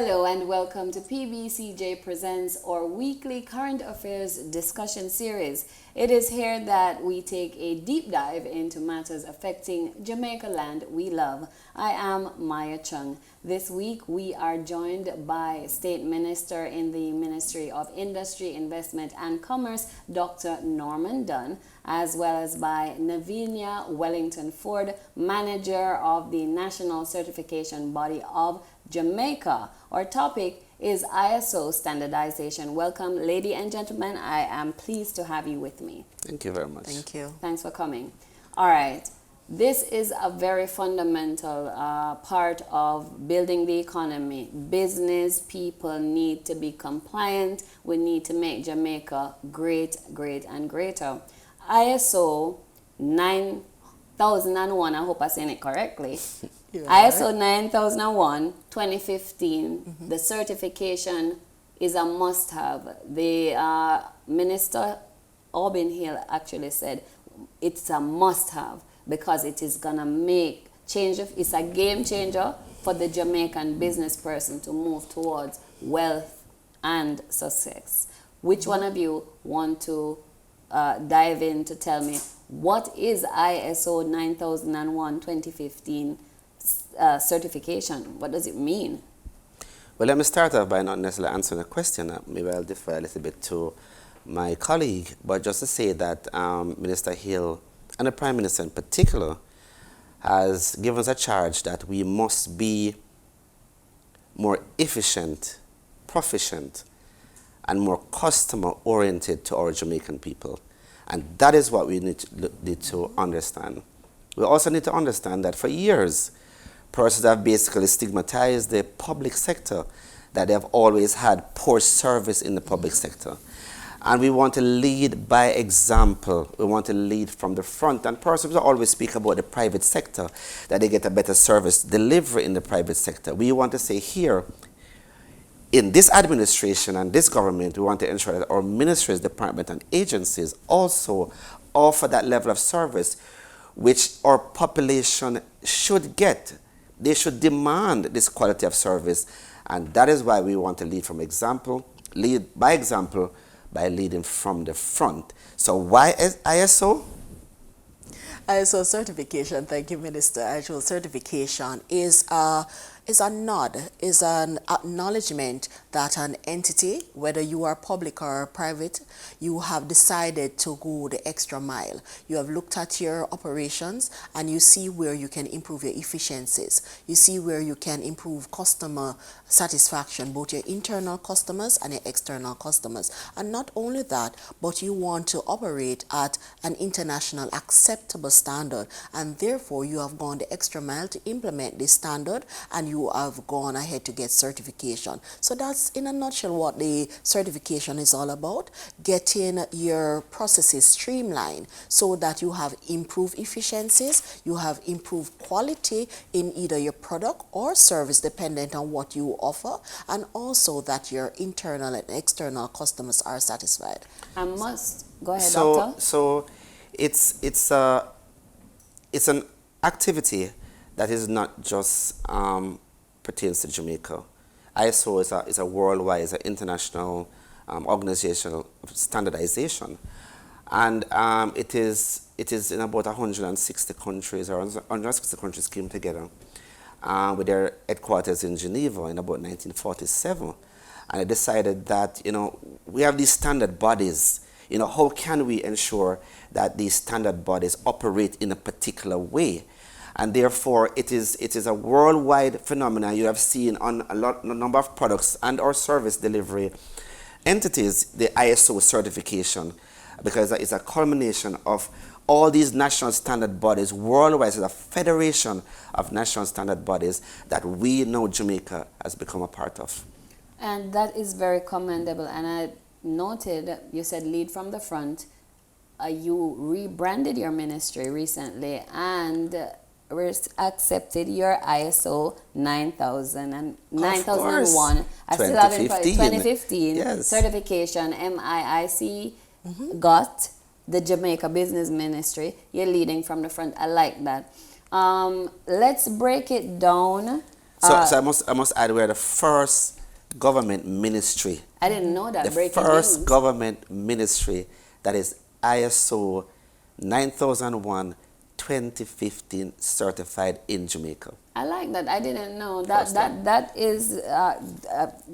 Hello and welcome to PBCJ Presents, our weekly current affairs discussion series. It is here that we take a deep dive into matters affecting Jamaica land we love. I am Maya Chung. This week we are joined by State Minister in the Ministry of Industry, Investment and Commerce, Dr. Norman Dunn, as well as by Navinia Wellington Ford, Manager of the National Certification Body of Jamaica. Our topic is ISO standardization. Welcome, ladies and gentlemen. I am pleased to have you with me. Thank you very much. Thank you. Thanks for coming. All right. This is a very fundamental part of building the economy. Business people need to be compliant. We need to make Jamaica great, great, and greater. ISO 9001, I hope I'm saying it correctly. ISO 9001 2015, the certification is a must-have. The Minister Aubin Hill actually said it's a must-have because it is gonna make change. It's a game changer for the Jamaican business person to move towards wealth and success. Which one of you want to dive in to tell me what is ISO 9001 2015 certification? What does it mean? Well, let me start off by not necessarily answering a question. Maybe I'll defer a little bit to my colleague, but just to say that Minister Hill and the Prime Minister in particular has given us a charge that we must be more efficient, proficient, and more customer-oriented to our Jamaican people. And that is what we need to understand. We also need to understand that for years, persons have basically stigmatized the public sector, that they have always had poor service in the public sector. And we want to lead by example. We want to lead from the front. And persons always speak about the private sector, that they get a better service delivery in the private sector. We want to say here, in this administration and this government, we want to ensure that our ministries, departments, and agencies also offer that level of service which our population should get. They should demand this quality of service, and that is why we want to lead from example, lead by example, by leading from the front. So why is ISO? ISO certification, thank you, Minister. ISO certification is a nod, is an acknowledgement that an entity, whether you are public or private, you have decided to go the extra mile. You have looked at your operations and you see where you can improve your efficiencies. You see where you can improve customer satisfaction, both your internal customers and your external customers. And not only that, but you want to operate at an international acceptable standard, and therefore you have gone the extra mile to implement this standard, and you have gone ahead to get certification. So that's in a nutshell what the certification is all about: getting your processes streamlined so that you have improved efficiencies, you have improved quality in either your product or service dependent on what you offer, and also that your internal and external customers are satisfied. I must go ahead, Doctor. So it's an activity that is not just pertains to Jamaica. ISO is a worldwide, is an international organization of standardization, and it is in about 160 countries, or 160 countries came together with their headquarters in Geneva in about 1947, and they decided that we have these standard bodies. How can we ensure that these standard bodies operate in a particular way? And therefore, it is a worldwide phenomenon. You have seen on a number of products and or service delivery entities the ISO certification, because it's a culmination of all these national standard bodies worldwide. It's a federation of national standard bodies that we know Jamaica has become a part of. And that is very commendable. And I noted you said lead from the front. You rebranded your ministry recently and accepted your ISO 9001. I still have it, 2015 yes. Certification. MIIC got the Jamaica Business Ministry. You're leading from the front. I like that. Let's break it down So I must add, we're the first government ministry. I didn't know that. The Breaking first news. government ministry that is ISO 9001:2015 certified in Jamaica. I like that. I didn't know First time. that is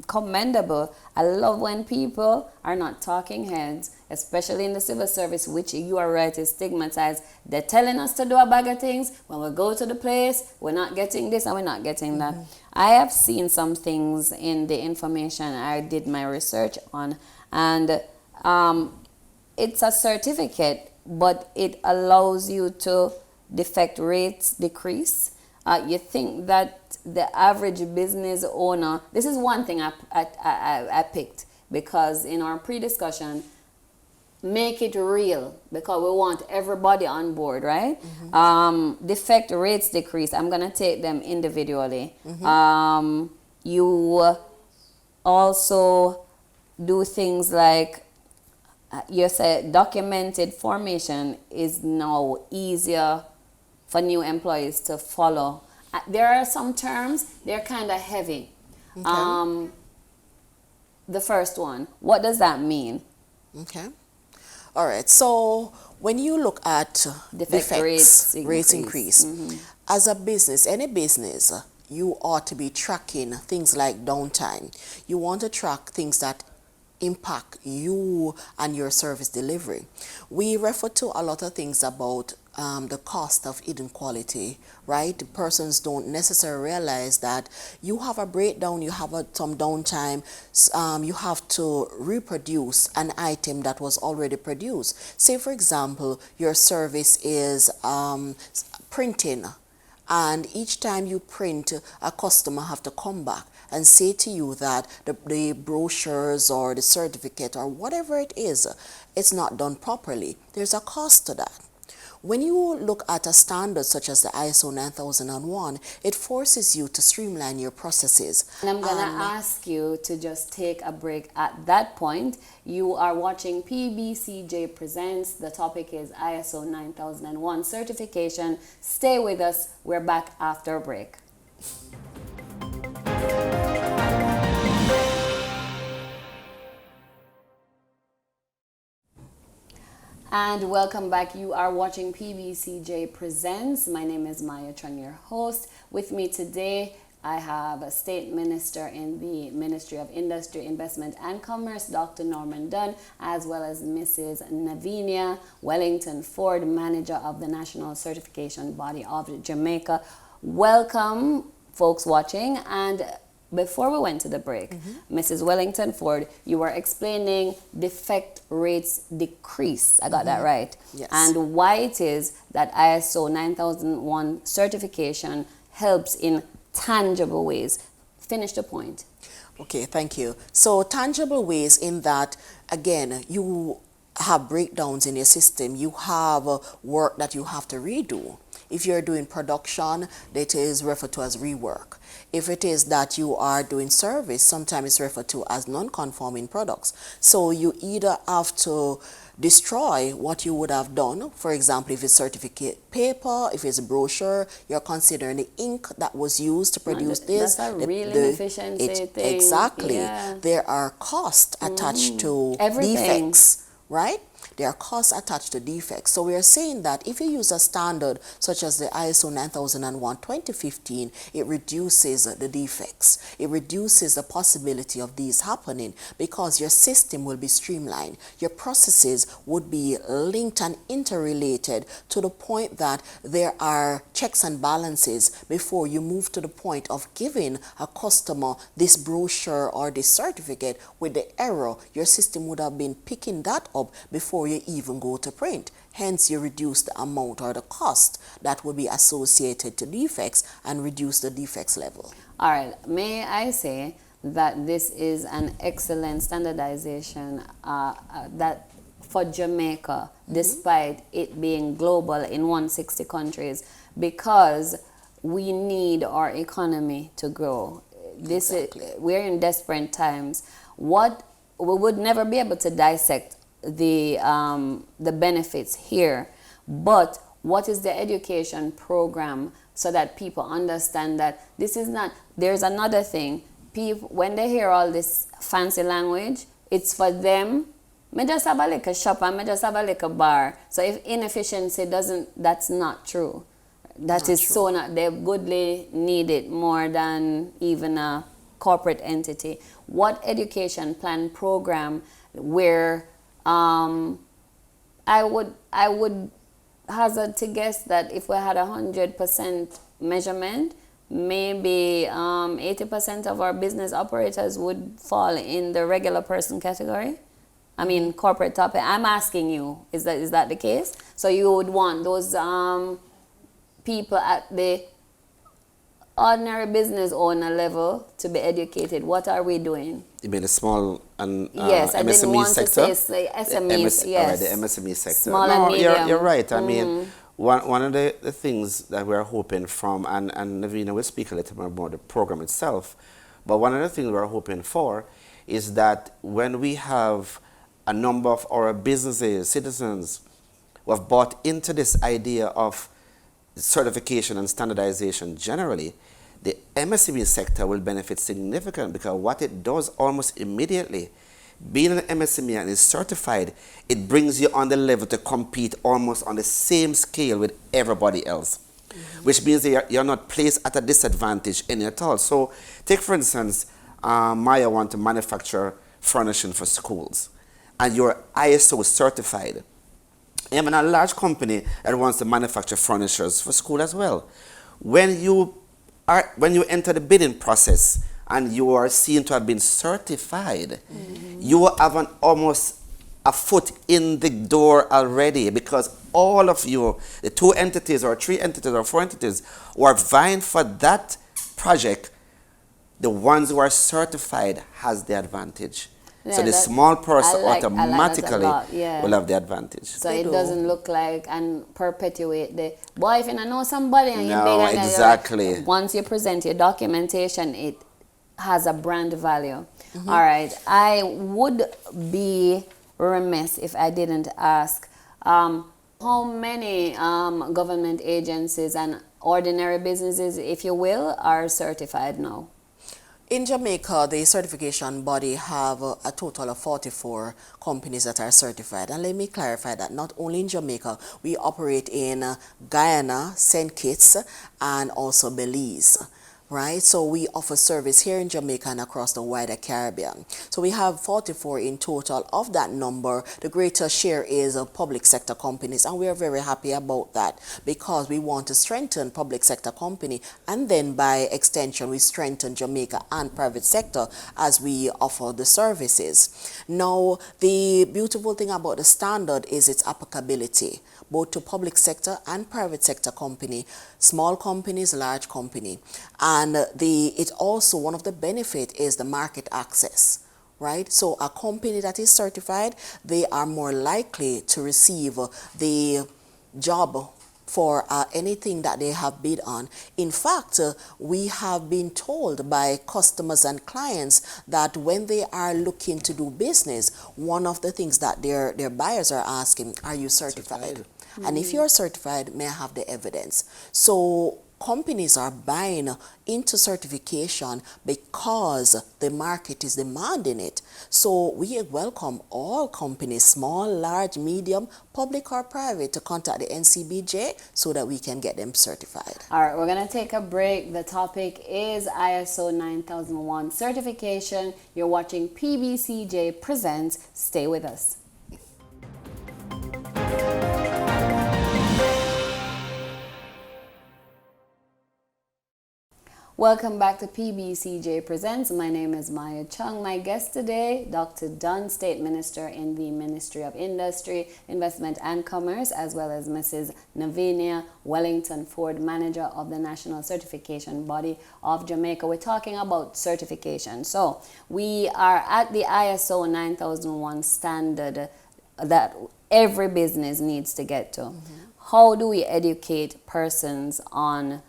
commendable. I love when people are not talking heads, especially in the civil service, which you are right is stigmatized. They're telling us to do a bag of things. When we go to the place, we're not getting this and we're not getting that. I have seen some things in the information I did my research on, and it's a certificate, but it allows you to defect rates decrease. You think that the average business owner, this is one thing I picked, because in our pre-discussion, make it real, because we want everybody on board, right? Defect rates decrease. I'm going to take them individually. You also do things like, you said documented formation is now easier for new employees to follow. There are some terms, they're kind of heavy. Okay. The first one, what does that mean? Okay. All right. So when you look at Defect defects, rates increase, increase. as a business, any business, you ought to be tracking things like downtime. You want to track things that impact you and your service delivery. We refer to a lot of things about the cost of hidden quality, right? Persons don't necessarily realize that you have a breakdown, you have some downtime, you have to reproduce an item that was already produced. Say, for example, your service is printing, and each time you print, a customer have to come back and say to you that the brochures or the certificate or whatever it is, it's not done properly. There's a cost to that. When you look at a standard such as the ISO 9001, it forces you to streamline your processes. And I'm going to ask you to just take a break at that point. You are watching PBCJ Presents. The topic is ISO 9001 certification. Stay with us. We're back after a break. And welcome back. You are watching PBCJ Presents. My name is Maya Chung, your host. With me today, I have a State Minister in the Ministry of Industry, Investment and Commerce, Dr. Norman Dunn, as well as Mrs. Navinia Wellington Ford, Manager of the National Certification Body of Jamaica. Welcome, folks watching. And before we went to the break, Mrs. Wellington Ford, you were explaining defect rates decrease. I got that right. Yes. And why it is that ISO 9001 certification helps in tangible ways. Finish the point. Okay, thank you. So tangible ways in that, again, you have breakdowns in your system. You have work that you have to redo. If you're doing production, that is referred to as rework. If it is that you are doing service, sometimes it's referred to as non-conforming products. So you either have to destroy what you would have done. For example, if it's certificate paper, if it's a brochure, you're considering the ink that was used to produce this. That's a real inefficiency thing. Exactly. Yeah. There are costs attached to Everything. defects, right? There are costs attached to defects. So we are saying that if you use a standard such as the ISO 9001:2015, it reduces the defects. It reduces the possibility of these happening because your system will be streamlined. Your processes would be linked and interrelated to the point that there are checks and balances before you move to the point of giving a customer this brochure or this certificate with the error. Your system would have been picking that up before you even go to print. Hence, you reduce the amount or the cost that would be associated to defects and reduce the defects level. All right. May I say that this is an excellent standardization that for Jamaica, despite it being global in 160 countries, because we need our economy to grow. We're in desperate times. We would never be able to dissect the benefits here, but what is the education program so that people understand that this is not, there's another thing. People, when they hear all this fancy language, it's for them. Me just have a little shop and me just have a little bar. So if inefficiency doesn't, that's not true. That is so not, they goodly need it more than even a corporate entity. What education plan program where I would hazard to guess that if we had 100% measurement, maybe 80% of our business operators would fall in the regular person category. I mean, corporate top. I'm asking you, is that the case? So you would want those people at the ordinary business owner level to be educated. What are we doing? You mean the small and yes, I didn't MSME want sector? to say SMEs, yes. All right, the MSME sector. Small and medium. You're right. I mean, one of the things that we're hoping from, and Navina will speak a little more about the program itself, but one of the things we're hoping for is that when we have a number of our businesses, citizens, who have bought into this idea of certification and standardization generally, the MSME sector will benefit significantly, because what it does almost immediately, being an MSME and is certified, it brings you on the level to compete almost on the same scale with everybody else, which means that you're not placed at a disadvantage any at all. So take for instance, Maya want to manufacture furnishing for schools, and you're ISO certified. I'm in a large company that wants to manufacture furnitures for school as well. When you enter the bidding process and you are seen to have been certified, you have almost a foot in the door already, because all of you, the 2 entities or 3 entities or 4 entities who are vying for that project, the ones who are certified has the advantage. Yeah, so the small person automatically will have the advantage. So it doesn't look like and perpetuate the, boy, if you know somebody and you're no, big, exactly. Once you present your documentation, it has a brand value. All right. I would be remiss if I didn't ask how many government agencies and ordinary businesses, if you will, are certified now? In Jamaica, the certification body have a total of 44 companies that are certified. And let me clarify that not only in Jamaica, we operate in Guyana, St. Kitts, and also Belize. Right? So we offer service here in Jamaica and across the wider Caribbean. So we have 44 in total. Of that number, the greater share is of public sector companies, and we are very happy about that, because we want to strengthen public sector company, and then by extension we strengthen Jamaica and private sector as we offer the services. Now, the beautiful thing about the standard is its applicability, both to public sector and private sector company, small companies, large company. And it also, one of the benefits is the market access, right? So a company that is certified, they are more likely to receive the job for anything that they have bid on. In fact, we have been told by customers and clients that when they are looking to do business, one of the things that their buyers are asking, are you certified? And if you're certified, may I have the evidence? So companies are buying into certification because the market is demanding it. So we welcome all companies, small, large, medium, public or private, to contact the NCBJ so that we can get them certified. All right, we're going to take a break. The topic is ISO 9001 certification. You're watching PBCJ Presents. Stay with us. Welcome back to PBCJ Presents. My name is Maya Chung. My guest today, Dr. Dunn, State Minister in the Ministry of Industry, Investment and Commerce, as well as Mrs. Navinia Wellington Ford, Manager of the National Certification Body of Jamaica. We're talking about certification. So we are at the ISO 9001 standard that every business needs to get to. How do we educate persons on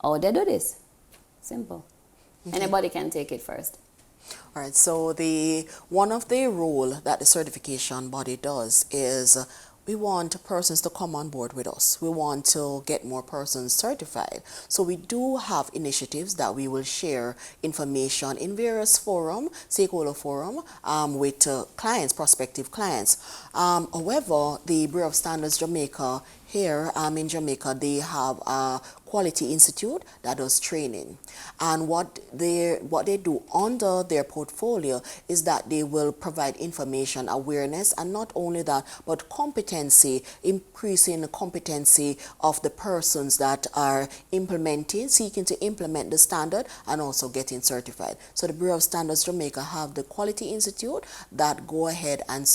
how they do this? Simple. Anybody can take it first. All right, so one of the role that the certification body does is we want persons to come on board with us. We want to get more persons certified. So we do have initiatives that we will share information in various forum, stakeholder forum, with clients, prospective clients. However, the Bureau of Standards Jamaica here in Jamaica, they have a quality institute that does training. And what they do under their portfolio is that they will provide information, awareness, and not only that, but competency, increasing the competency of the persons that are implementing, seeking to implement the standard, and also getting certified. So the Bureau of Standards Jamaica have the Quality Institute that go ahead and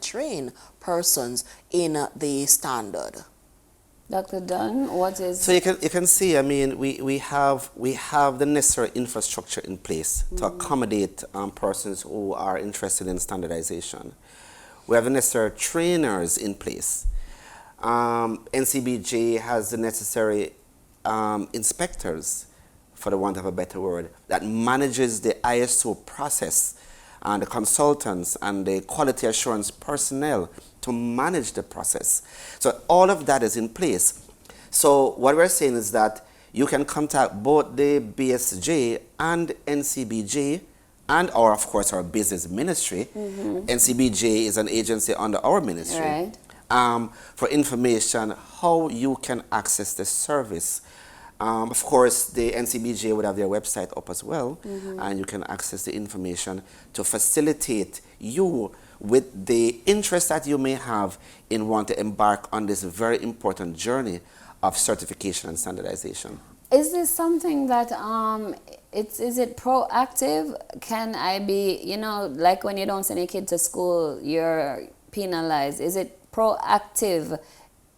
train persons in the standard. Dr. Dunn, what is... So you can see, I mean, we have the necessary infrastructure in place to accommodate persons who are interested in standardization. We have the necessary trainers in place. NCBJ has the necessary inspectors, for the want of a better word, that manages the ISO process, and the consultants and the quality assurance personnel to manage the process. So all of that is in place. So what we're saying is that you can contact both the BSJ and NCBJ and or of course our business ministry. NCBJ is an agency under our ministry. Right. For information how you can access the service. Of course, the NCBJ would have their website up as well, and you can access the information to facilitate you with the interest that you may have in wanting to embark on this very important journey of certification and standardization. Is this something that is it proactive? Can I be, you know, like when you don't send a kid to school, you're penalized. Is it proactive?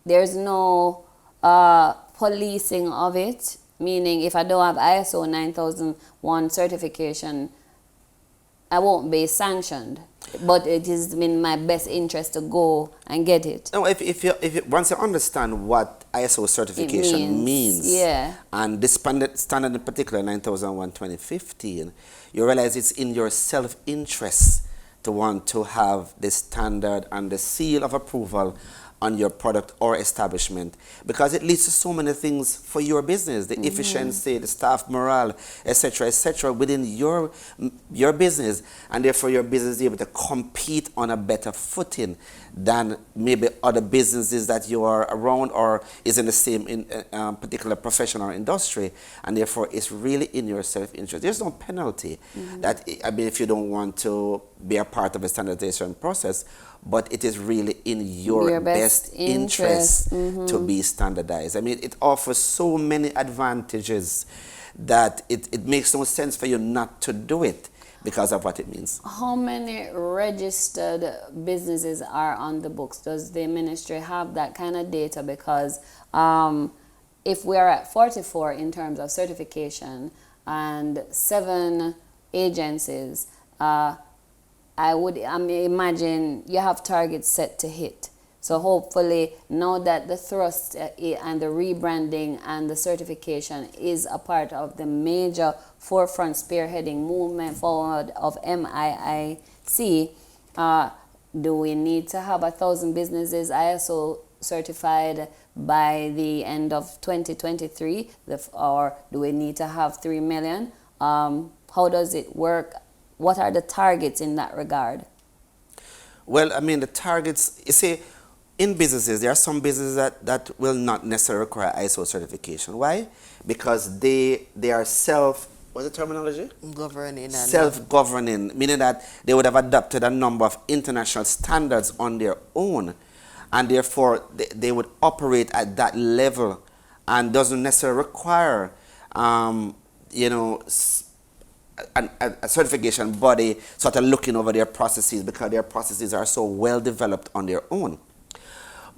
There's no policing of it, meaning if I don't have ISO 9001 certification, I won't be sanctioned. But it is in my best interest to go and get it. No, once you understand what ISO certification means, yeah, and this standard in particular, 9001 2015, you realize it's in your self-interest to want to have the standard and the seal of approval on your product or establishment, because it leads to so many things for your business, the efficiency, the staff morale, etc., within your business, and therefore your business is able to compete on a better footing than maybe other businesses that you are around or is in the same particular profession or industry, and therefore it's really in your self-interest. There's no penalty that, I mean, if you don't want to be a part of a standardization process, but it is really in your best interest to be standardized. I mean, it offers so many advantages that it makes no sense for you not to do it because of what it means. How many registered businesses are on the books? Does the ministry have that kind of data? Because if we are at 44 in terms of certification and 7 agencies, I imagine you have targets set to hit. So hopefully now that the thrust and the rebranding and the certification is a part of the major forefront spearheading movement forward of MIIC, do we need to have 1,000 businesses ISO certified by the end of 2023? Or do we need to have 3 million? How does it work? What are the targets in that regard? Well, I mean, the targets, you see, in businesses, there are some businesses that will not necessarily require ISO certification. Why? Because they are what's the terminology? Governing. Self-governing, meaning that they would have adopted a number of international standards on their own, and therefore they would operate at that level and doesn't necessarily require, a certification body sort of looking over their processes, because their processes are so well developed on their own.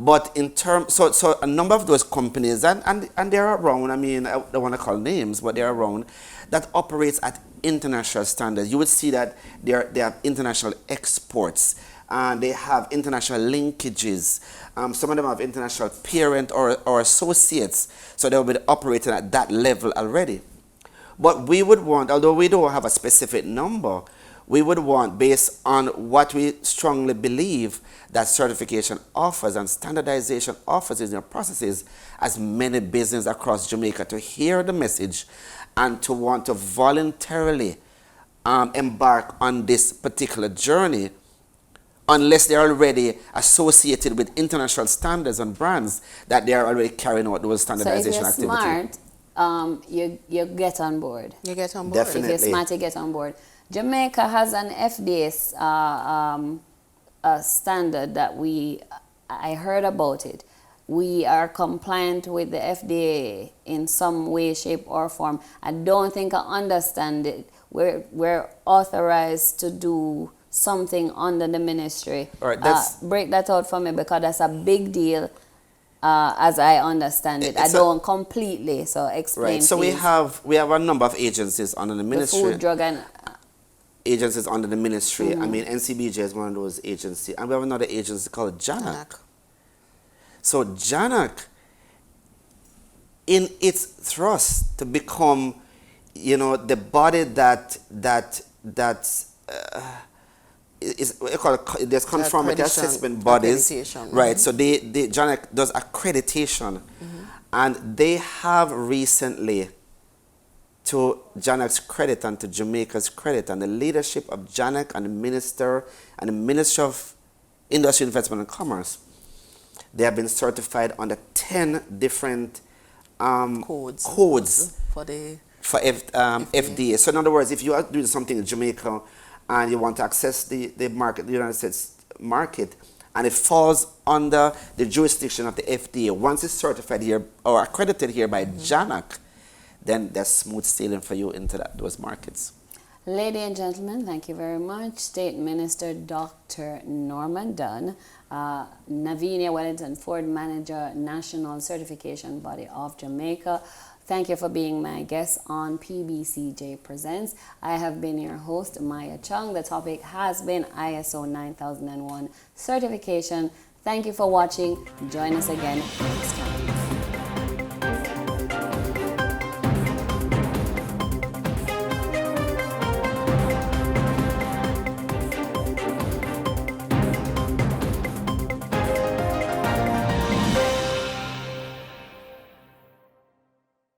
But in terms, so a number of those companies, and they're around, I mean, I don't want to call names, but they're around, that operates at international standards. You would see that they have international exports, and they have international linkages. Some of them have international parent or associates, so they'll be operating at that level already. But we would want, although we don't have a specific number, we would want, based on what we strongly believe that certification offers and standardization offers in your processes, as many businesses across Jamaica to hear the message and to want to voluntarily embark on this particular journey, unless they're already associated with international standards and brands that they are already carrying out those standardization activities. So if you're activities. smart, you get on board. You get on board. Definitely. If you're smart, you get on board. Jamaica has an FDA standard that I heard about it. We are compliant with the FDA in some way, shape, or form. I don't think I understand it. We're authorized to do something under the ministry. All right, break that out for me, because that's a big deal, as I understand it. I don't completely, so explain. Right. So please. we have a number of agencies under the ministry. The Food, Drug, and agencies under the ministry. I mean, NCBJ is one of those agencies, and we have another agency called JANAC. So JANAC, in its thrust to become, the body is what you call it, there's conformity assessment bodies, right? So the JANAC does accreditation, and they have recently, to JANAC's credit and to Jamaica's credit, and the leadership of JANAC and the Minister and the Ministry of Industry, Investment and Commerce, they have been certified under 10 different codes for FDA. So in other words, if you are doing something in Jamaica and you want to access the market, the United States market, and it falls under the jurisdiction of the FDA, once it's certified here or accredited here by JANAC, then there's smooth sailing for you into those markets. Ladies and gentlemen, thank you very much. State Minister Dr. Norman Dunn, Navinia Wellington Ford Manager, National Certification Body of Jamaica. Thank you for being my guest on PBCJ Presents. I have been your host, Maya Chung. The topic has been ISO 9001 certification. Thank you for watching. Join us again next time.